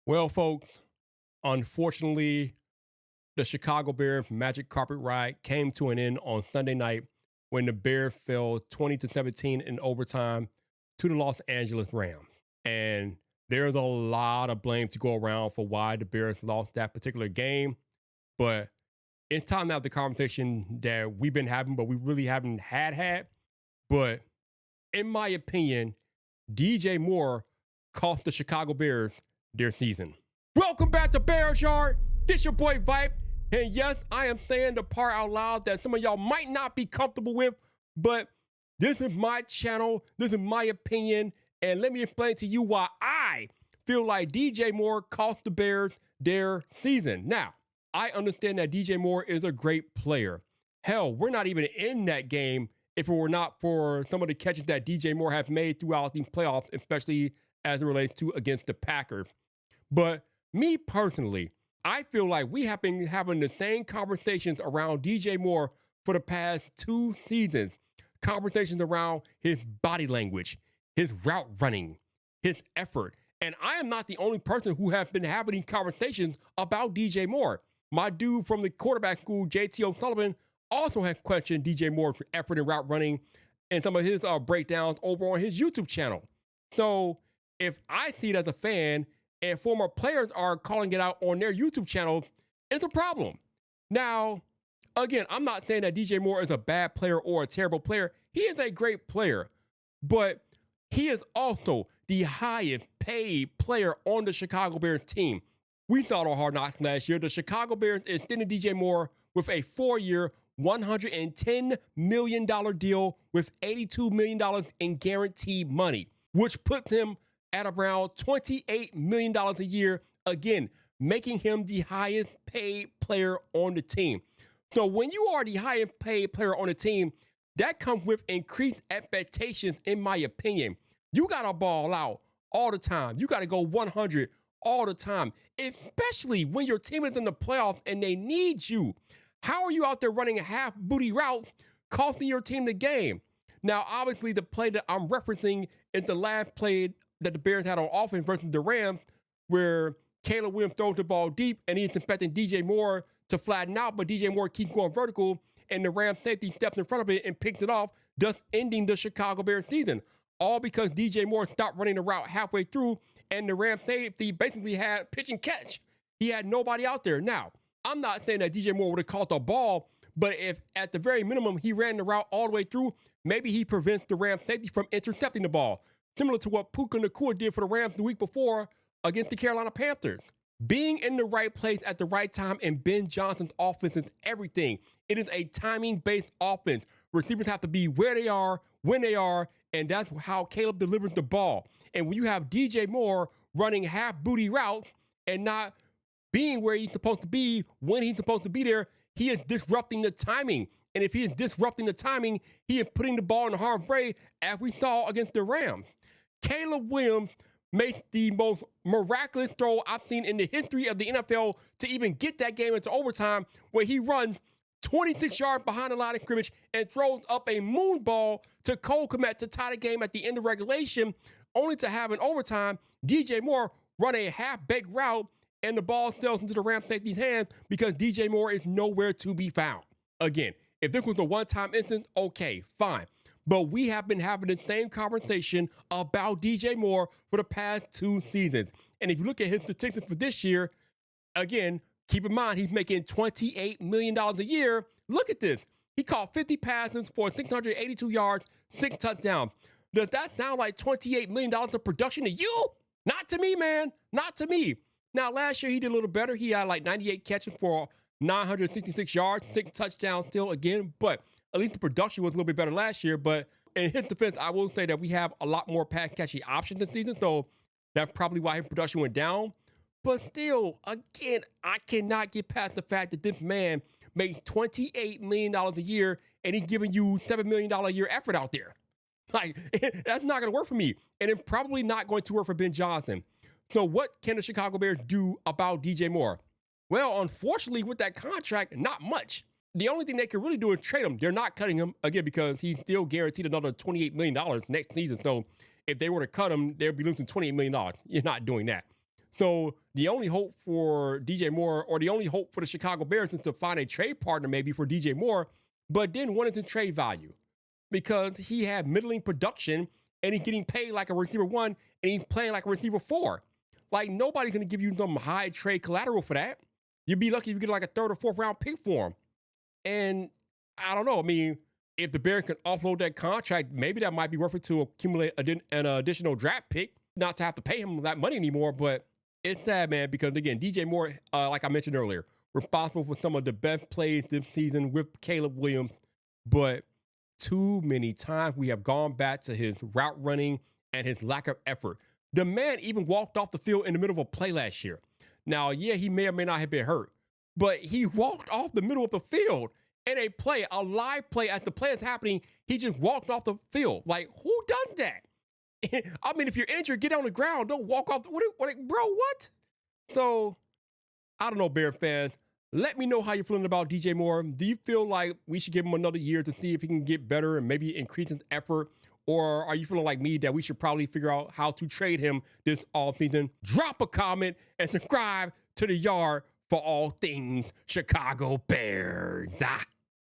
Well, folks, unfortunately, the Chicago Bears magic carpet ride came to an end on Sunday night when the Bears fell 20-17 in overtime to the Los Angeles Rams. And there's a lot of blame to go around for why the Bears lost that particular game. But it's time to have the conversation that we've been having, but we really haven't had. But in my opinion, DJ Moore cost the Chicago Bears their season. Welcome back to Bears Yard. This your boy Vipe. And yes, I am saying the part out loud that some of y'all might not be comfortable with, but this is my channel. This is my opinion. And let me explain to you why I feel like DJ Moore cost the Bears their season. Now, I understand that DJ Moore is a great player. Hell, we're not even in that game if it were not for some of the catches that DJ Moore has made throughout these playoffs, especially as it relates to against the Packers. But me personally, I feel like we have been having the same conversations around DJ Moore for the past 2 seasons. Conversations around his body language, his route running, his effort. And I am not the only person who has been having these conversations about DJ Moore. My dude from the quarterback school, JT O'Sullivan, also has questioned DJ Moore's effort in route running and some of his breakdowns over on his YouTube channel. So if I see it as a fan and former players are calling it out on their YouTube channels, it's a problem. Now, again, I'm not saying that DJ Moore is a bad player or a terrible player. He is a great player, but he is also the highest paid player on the Chicago Bears team. We thought on Hard Knocks last year, the Chicago Bears extended DJ Moore with a 4-year, $110 million deal with $82 million in guaranteed money, which puts him at around $28 million a year, again, making him the highest paid player on the team. So when you are the highest paid player on the team, that comes with increased expectations, in my opinion. You got to ball out all the time. You got to go 100 all the time, especially when your team is in the playoffs and they need you. How are you out there running half booty routes, costing your team the game? Now, obviously, the play that I'm referencing is the last play that the Bears had on offense versus the Rams, where Caleb Williams throws the ball deep and he's expecting DJ Moore to flatten out, but DJ Moore keeps going vertical, and the Rams safety steps in front of it and picks it off, thus ending the Chicago Bears season. All because DJ Moore stopped running the route halfway through, and the Rams safety basically had pitch and catch. He had nobody out there. Now, I'm not saying that DJ Moore would have caught the ball, but if at the very minimum he ran the route all the way through, maybe he prevents the Rams safety from intercepting the ball, similar to what Puka Nacua did for the Rams the week before against the Carolina Panthers. Being in the right place at the right time in Ben Johnson's offense is everything. It is a timing-based offense. Receivers have to be where they are, when they are, and that's how Caleb delivers the ball. And when you have DJ Moore running half-booty routes and not being where he's supposed to be when he's supposed to be there, he is disrupting the timing. And if he is disrupting the timing, he is putting the ball in the harm's way, as we saw against the Rams. Caleb Williams made the most miraculous throw I've seen in the history of the NFL to even get that game into overtime, where he runs 26 yards behind the line of scrimmage and throws up a moon ball to Cole Kmet to tie the game at the end of regulation, only to have in overtime DJ Moore run a half-baked route and the ball sails into the Rams safety's hands because DJ Moore is nowhere to be found. Again, if this was a one-time instance, okay, fine. But we have been having the same conversation about DJ Moore for the past 2 seasons. And if you look at his statistics for this year, again, keep in mind he's making $28 million a year. Look at this. He caught 50 passes for 682 yards, 6 touchdowns. Does that sound like $28 million of production to you? Not to me, man. Not to me. Now, last year he did a little better. He had like 98 catches for 966 yards, 6 touchdowns still again, but at least the production was a little bit better last year. But in his defense, I will say that we have a lot more pass catching options this season, so that's probably why his production went down. But still, again, I cannot get past the fact that this man makes $28 million a year and he's giving you $7 million a year effort out there. Like, that's not going to work for me. And it's probably not going to work for Ben Johnson. So what can the Chicago Bears do about DJ Moore? Well, unfortunately, with that contract, not much. The only thing they can really do is trade him. They're not cutting him, again, because he's still guaranteed another $28 million next season. So if they were to cut him, they'd be losing $28 million. You're not doing that. So the only hope for DJ Moore, or the only hope for the Chicago Bears, is to find a trade partner maybe for DJ Moore, but then wanted to trade value because he had middling production and he's getting paid like a receiver 1 and he's playing like a receiver 4. Like, nobody's going to give you some high trade collateral for that. You'd be lucky if you get like a 3rd or 4th round pick for him. And I don't know. I mean, if the Bears can offload that contract, maybe that might be worth it to accumulate an additional draft pick, not to have to pay him that money anymore. But it's sad, man, because again, DJ Moore, like I mentioned earlier, responsible for some of the best plays this season with Caleb Williams. But too many times we have gone back to his route running and his lack of effort. The man even walked off the field in the middle of a play last year. Now, yeah, he may or may not have been hurt, but he walked off the middle of the field in a play, a live play. As the play is happening, he just walked off the field. Like, who does that? I mean, if you're injured, get on the ground. Don't walk off. What? So, I don't know, Bear fans. Let me know how you're feeling about DJ Moore. Do you feel like we should give him another year to see if he can get better and maybe increase his effort? Or are you feeling like me that we should probably figure out how to trade him this offseason? Drop a comment and subscribe to The Yard for all things Chicago Bears.